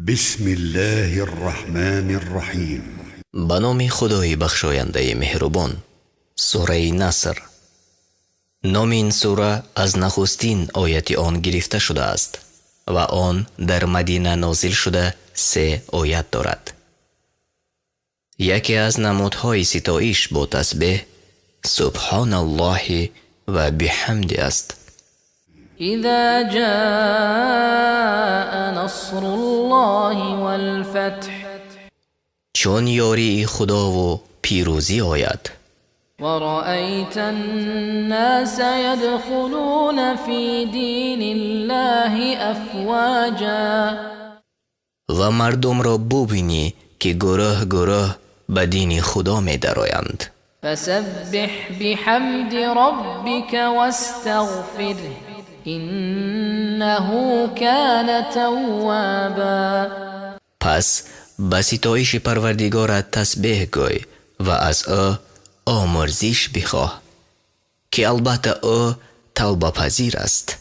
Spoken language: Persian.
بسم الله الرحمن الرحیم. به نام خدای بخشاینده مهربان. سوره نصر. نام این سوره از نخستین آیت آن گرفته شده است و آن در مدینه نازل شده 3 آیت دارد. یکی از نمودهای ستایش با تسبیح سبحان الله و بحمد است. اذا جاء نصر الله والفتح، چون یاری خدا و پیروزی آید. ورأيت الناس يدخلون في دين الله افواجا، و مردم را ببینی که گروه گروه به دین خدا می درآیند. فسبح بحمد ربك واستغفره انه كان توابا. پس به ستایش پروردگارت تسبیح گوی و از او آمرزش بخواه که البته او توبه پذیر است.